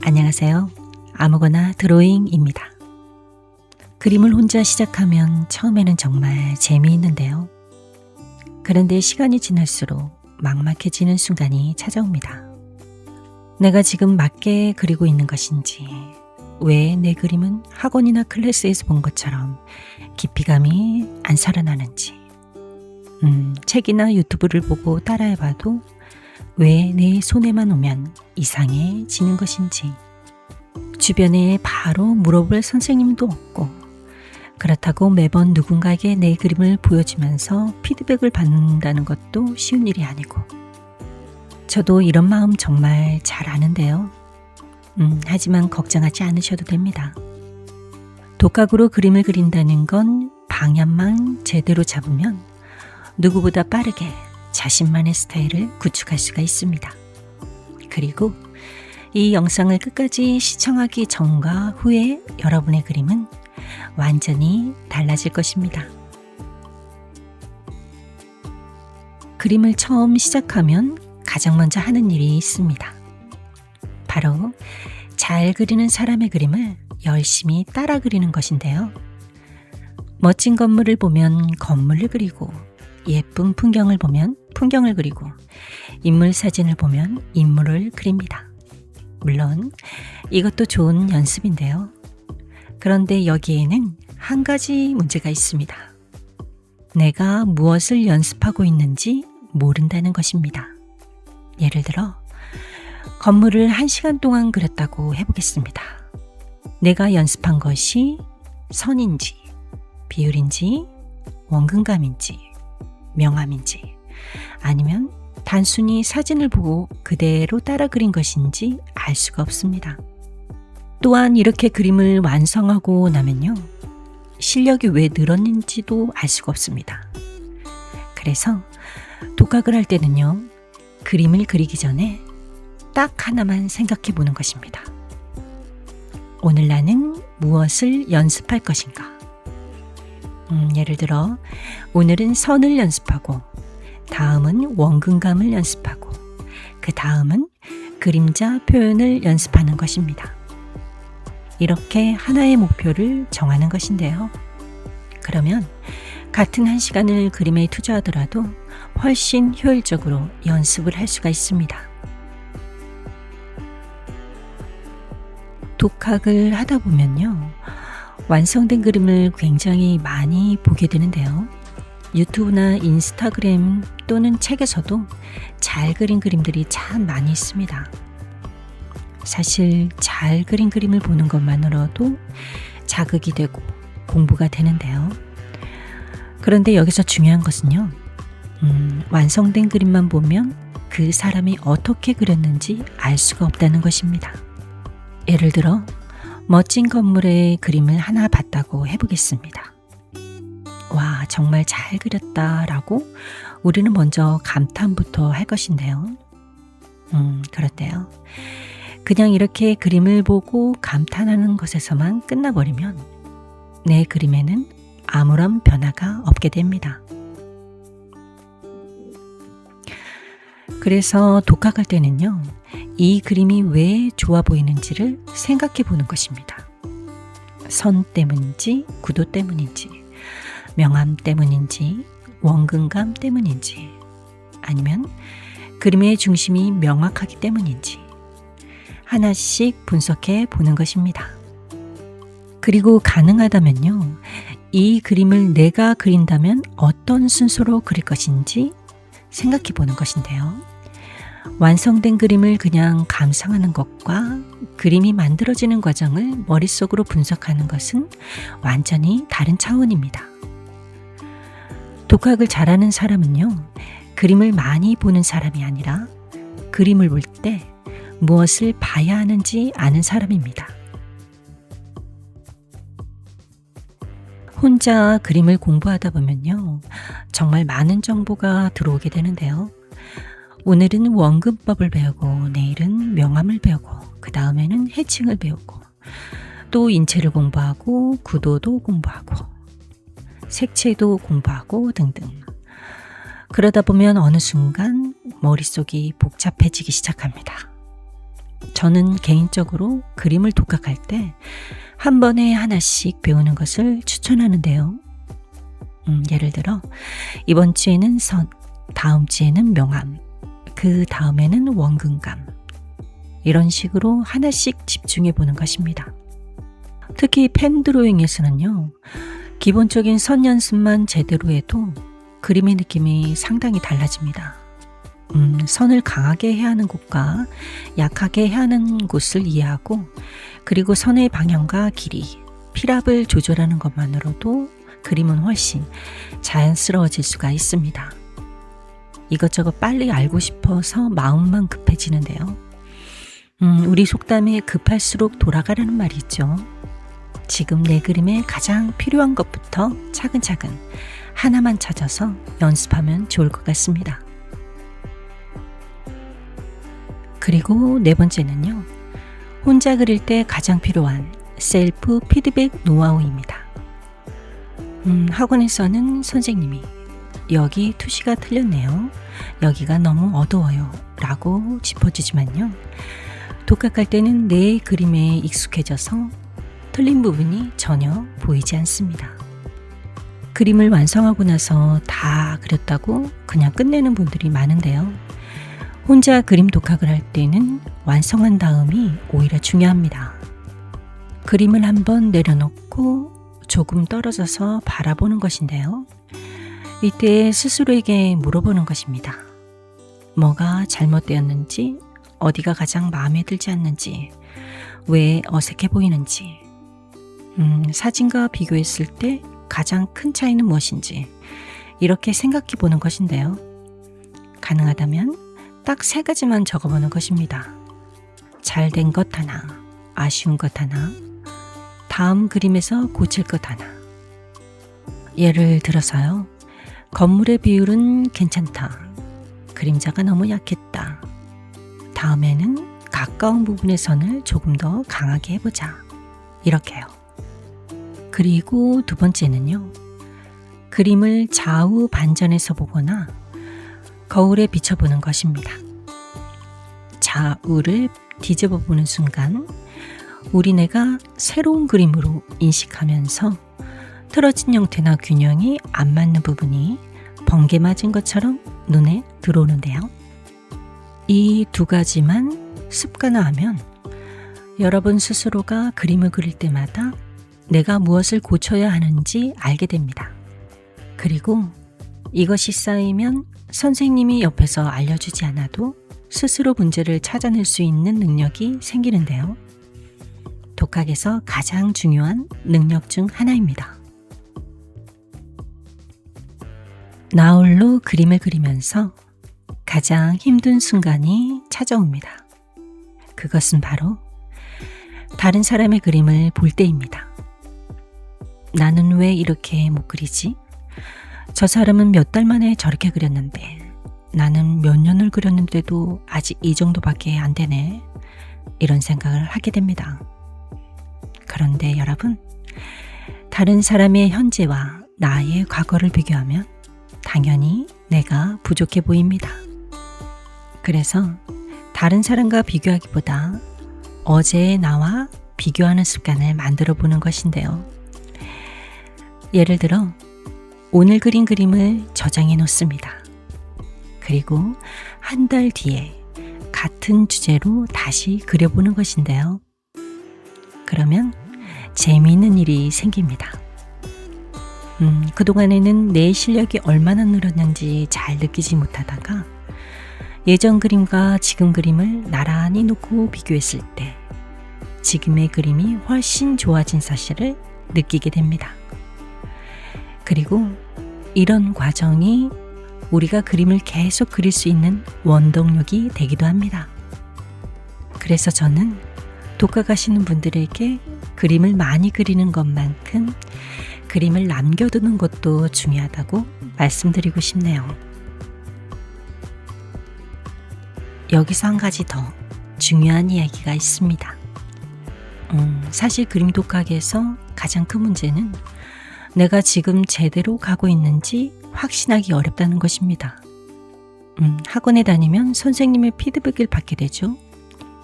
안녕하세요. 아무거나 드로잉입니다. 그림을 혼자 시작하면 처음에는 정말 재미있는데요. 그런데 시간이 지날수록 막막해지는 순간이 찾아옵니다. 내가 지금 맞게 그리고 있는 것인지, 왜 내 그림은 학원이나 클래스에서 본 것처럼 깊이감이 안 살아나는지, 책이나 유튜브를 보고 따라해봐도 왜 내 손에만 오면 이상해지는 것인지, 주변에 바로 물어볼 선생님도 없고, 그렇다고 매번 누군가에게 내 그림을 보여주면서 피드백을 받는다는 것도 쉬운 일이 아니고, 저도 이런 마음 정말 잘 아는데요. 하지만 걱정하지 않으셔도 됩니다. 독학으로 그림을 그린다는 건 방향만 제대로 잡으면 누구보다 빠르게 자신만의 스타일을 구축할 수가 있습니다. 그리고 이 영상을 끝까지 시청하기 전과 후에 여러분의 그림은 완전히 달라질 것입니다. 그림을 처음 시작하면 가장 먼저 하는 일이 있습니다. 바로 잘 그리는 사람의 그림을 열심히 따라 그리는 것인데요. 멋진 건물을 보면 건물을 그리고, 예쁜 풍경을 보면 풍경을 그리고, 인물 사진을 보면 인물을 그립니다. 물론 이것도 좋은 연습인데요. 그런데 여기에는 한 가지 문제가 있습니다. 내가 무엇을 연습하고 있는지 모른다는 것입니다. 예를 들어 건물을 1시간 동안 그렸다고 해보겠습니다. 내가 연습한 것이 선인지, 비율인지, 원근감인지, 명암인지, 아니면 단순히 사진을 보고 그대로 따라 그린 것인지 알 수가 없습니다. 또한 이렇게 그림을 완성하고 나면요, 실력이 왜 늘었는지도 알 수가 없습니다. 그래서 독학을 할 때는요, 그림을 그리기 전에 딱 하나만 생각해 보는 것입니다. 오늘 나는 무엇을 연습할 것인가? 예를 들어 오늘은 선을 연습하고, 다음은 원근감을 연습하고, 그 다음은 그림자 표현을 연습하는 것입니다. 이렇게 하나의 목표를 정하는 것인데요. 그러면 같은 1시간을 그림에 투자하더라도 훨씬 효율적으로 연습을 할 수가 있습니다. 독학을 하다 보면요, 완성된 그림을 굉장히 많이 보게 되는데요. 유튜브나 인스타그램 또는 책에서도 잘 그린 그림들이 참 많이 있습니다. 사실 잘 그린 그림을 보는 것만으로도 자극이 되고 공부가 되는데요. 그런데 여기서 중요한 것은요, 완성된 그림만 보면 그 사람이 어떻게 그렸는지 알 수가 없다는 것입니다. 예를 들어 멋진 건물의 그림을 하나 봤다고 해보겠습니다. 와, 정말 잘 그렸다라고 우리는 먼저 감탄부터 할 것인데요. 그렇대요. 그냥 이렇게 그림을 보고 감탄하는 것에서만 끝나버리면 내 그림에는 아무런 변화가 없게 됩니다. 그래서 독학할 때는요, 이 그림이 왜 좋아 보이는지를 생각해 보는 것입니다. 선 때문인지, 구도 때문인지, 명암 때문인지, 원근감 때문인지, 아니면 그림의 중심이 명확하기 때문인지 하나씩 분석해 보는 것입니다. 그리고 가능하다면요, 이 그림을 내가 그린다면 어떤 순서로 그릴 것인지 생각해 보는 것인데요. 완성된 그림을 그냥 감상하는 것과 그림이 만들어지는 과정을 머릿속으로 분석하는 것은 완전히 다른 차원입니다. 독학을 잘하는 사람은요, 그림을 많이 보는 사람이 아니라 그림을 볼 때 무엇을 봐야 하는지 아는 사람입니다. 혼자 그림을 공부하다 보면요, 정말 많은 정보가 들어오게 되는데요. 오늘은 원근법을 배우고, 내일은 명암을 배우고, 그 다음에는 해칭을 배우고, 또 인체를 공부하고, 구도도 공부하고, 색채도 공부하고 등등. 그러다 보면 어느 순간 머릿속이 복잡해지기 시작합니다. 저는 개인적으로 그림을 독학할 때 한 번에 하나씩 배우는 것을 추천하는데요. 예를 들어 이번 주에는 선, 다음 주에는 명암, 그 다음에는 원근감, 이런 식으로 하나씩 집중해 보는 것입니다. 특히 펜 드로잉에서는요, 기본적인 선 연습만 제대로 해도 그림의 느낌이 상당히 달라집니다. 선을 강하게 해야 하는 곳과 약하게 해야 하는 곳을 이해하고, 그리고 선의 방향과 길이, 필압을 조절하는 것만으로도 그림은 훨씬 자연스러워질 수가 있습니다. 이것저것 빨리 알고 싶어서 마음만 급해지는데요. 우리 속담에 급할수록 돌아가라는 말이 있죠. 지금 내 그림에 가장 필요한 것부터 차근차근 하나만 찾아서 연습하면 좋을 것 같습니다. 그리고 네 번째는요, 혼자 그릴 때 가장 필요한 셀프 피드백 노하우입니다. 학원에서는 선생님이 여기 투시가 틀렸네요, 여기가 너무 어두워요 라고 짚어주지만요, 독학할 때는 내 그림에 익숙해져서 틀린 부분이 전혀 보이지 않습니다. 그림을 완성하고 나서 다 그렸다고 그냥 끝내는 분들이 많은데요. 혼자 그림 독학을 할 때는 완성한 다음이 오히려 중요합니다. 그림을 한번 내려놓고 조금 떨어져서 바라보는 것인데요. 이때 스스로에게 물어보는 것입니다. 뭐가 잘못되었는지, 어디가 가장 마음에 들지 않는지, 왜 어색해 보이는지, 사진과 비교했을 때 가장 큰 차이는 무엇인지, 이렇게 생각해 보는 것인데요. 가능하다면 딱 3가지만 적어보는 것입니다. 잘된 것 하나, 아쉬운 것 하나, 다음 그림에서 고칠 것 하나. 예를 들어서요, 건물의 비율은 괜찮다, 그림자가 너무 약했다, 다음에는 가까운 부분의 선을 조금 더 강하게 해보자, 이렇게요. 그리고 2번째는요, 그림을 좌우 반전해서 보거나 거울에 비춰보는 것입니다. 좌우를 뒤집어 보는 순간 우리 뇌가 새로운 그림으로 인식하면서 틀어진 형태나 균형이 안 맞는 부분이 번개 맞은 것처럼 눈에 들어오는데요. 이 2가지만 습관화하면 여러분 스스로가 그림을 그릴 때마다 내가 무엇을 고쳐야 하는지 알게 됩니다. 그리고 이것이 쌓이면 선생님이 옆에서 알려주지 않아도 스스로 문제를 찾아낼 수 있는 능력이 생기는데요. 독학에서 가장 중요한 능력 중 하나입니다. 나홀로 그림을 그리면서 가장 힘든 순간이 찾아옵니다. 그것은 바로 다른 사람의 그림을 볼 때입니다. 나는 왜 이렇게 못 그리지? 저 사람은 몇 달 만에 저렇게 그렸는데 나는 몇 년을 그렸는데도 아직 이 정도밖에 안 되네. 이런 생각을 하게 됩니다. 그런데 여러분, 다른 사람의 현재와 나의 과거를 비교하면 당연히 내가 부족해 보입니다. 그래서 다른 사람과 비교하기보다 어제의 나와 비교하는 습관을 만들어 보는 것인데요. 예를 들어 오늘 그린 그림을 저장해 놓습니다. 그리고 한 달 뒤에 같은 주제로 다시 그려보는 것인데요. 그러면 재미있는 일이 생깁니다. 그동안에는 내 실력이 얼마나 늘었는지 잘 느끼지 못하다가 예전 그림과 지금 그림을 나란히 놓고 비교했을 때 지금의 그림이 훨씬 좋아진 사실을 느끼게 됩니다. 그리고 이런 과정이 우리가 그림을 계속 그릴 수 있는 원동력이 되기도 합니다. 그래서 저는 독학하시는 분들에게 그림을 많이 그리는 것만큼 그림을 남겨두는 것도 중요하다고 말씀드리고 싶네요. 여기서 한 가지 더 중요한 이야기가 있습니다. 사실 그림 독학에서 가장 큰 문제는 내가 지금 제대로 가고 있는지 확신하기 어렵다는 것입니다. 학원에 다니면 선생님의 피드백을 받게 되죠.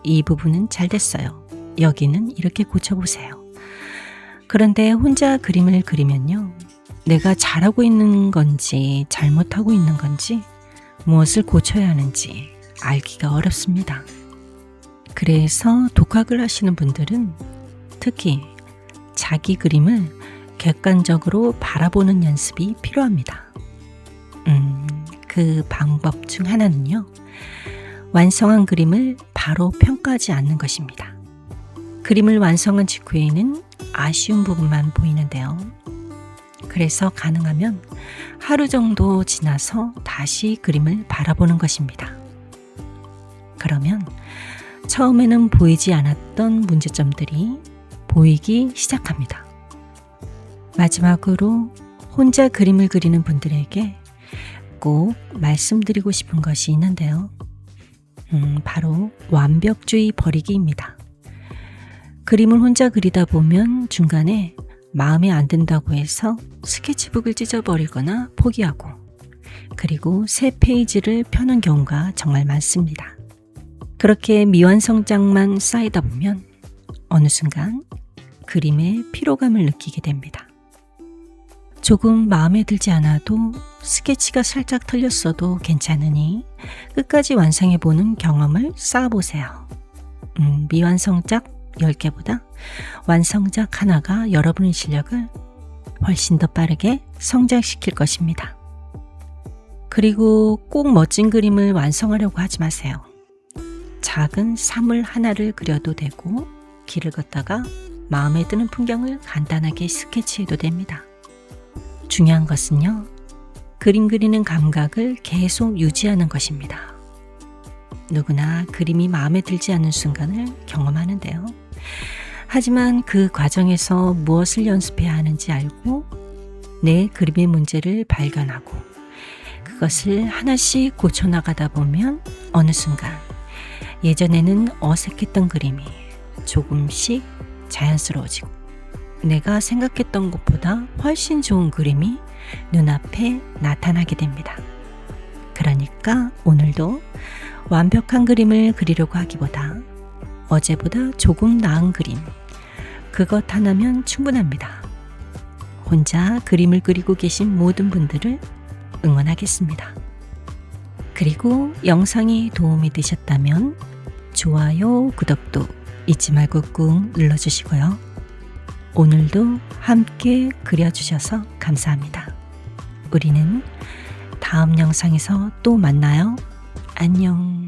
이 부분은 잘 됐어요. 여기는 이렇게 고쳐보세요. 그런데 혼자 그림을 그리면요. 내가 잘하고 있는 건지 잘못하고 있는 건지 무엇을 고쳐야 하는지 알기가 어렵습니다. 그래서 독학을 하시는 분들은 특히 자기 그림을 객관적으로 바라보는 연습이 필요합니다. 그 방법 중 하나는요. 완성한 그림을 바로 평가하지 않는 것입니다. 그림을 완성한 직후에는 아쉬운 부분만 보이는데요. 그래서 가능하면 하루 정도 지나서 다시 그림을 바라보는 것입니다. 그러면 처음에는 보이지 않았던 문제점들이 보이기 시작합니다. 마지막으로 혼자 그림을 그리는 분들에게 꼭 말씀드리고 싶은 것이 있는데요. 바로 완벽주의 버리기입니다. 그림을 혼자 그리다 보면 중간에 마음에 안 든다고 해서 스케치북을 찢어버리거나 포기하고 그리고 새 페이지를 펴는 경우가 정말 많습니다. 그렇게 미완성장만 쌓이다 보면 어느 순간 그림에 피로감을 느끼게 됩니다. 조금 마음에 들지 않아도 스케치가 살짝 틀렸어도 괜찮으니 끝까지 완성해보는 경험을 쌓아보세요. 미완성작 10개보다 완성작 하나가 여러분의 실력을 훨씬 더 빠르게 성장시킬 것입니다. 그리고 꼭 멋진 그림을 완성하려고 하지 마세요. 작은 사물 하나를 그려도 되고 길을 걷다가 마음에 드는 풍경을 간단하게 스케치해도 됩니다. 중요한 것은요. 그림 그리는 감각을 계속 유지하는 것입니다. 누구나 그림이 마음에 들지 않는 순간을 경험하는데요. 하지만 그 과정에서 무엇을 연습해야 하는지 알고 내 그림의 문제를 발견하고 그것을 하나씩 고쳐나가다 보면 어느 순간 예전에는 어색했던 그림이 조금씩 자연스러워지고 내가 생각했던 것보다 훨씬 좋은 그림이 눈앞에 나타나게 됩니다. 그러니까 오늘도 완벽한 그림을 그리려고 하기보다 어제보다 조금 나은 그림, 그것 하나면 충분합니다. 혼자 그림을 그리고 계신 모든 분들을 응원하겠습니다. 그리고 영상이 도움이 되셨다면 좋아요, 구독도 잊지 말고 꾹 눌러주시고요. 오늘도 함께 그려주셔서 감사합니다. 우리는 다음 영상에서 또 만나요. 안녕.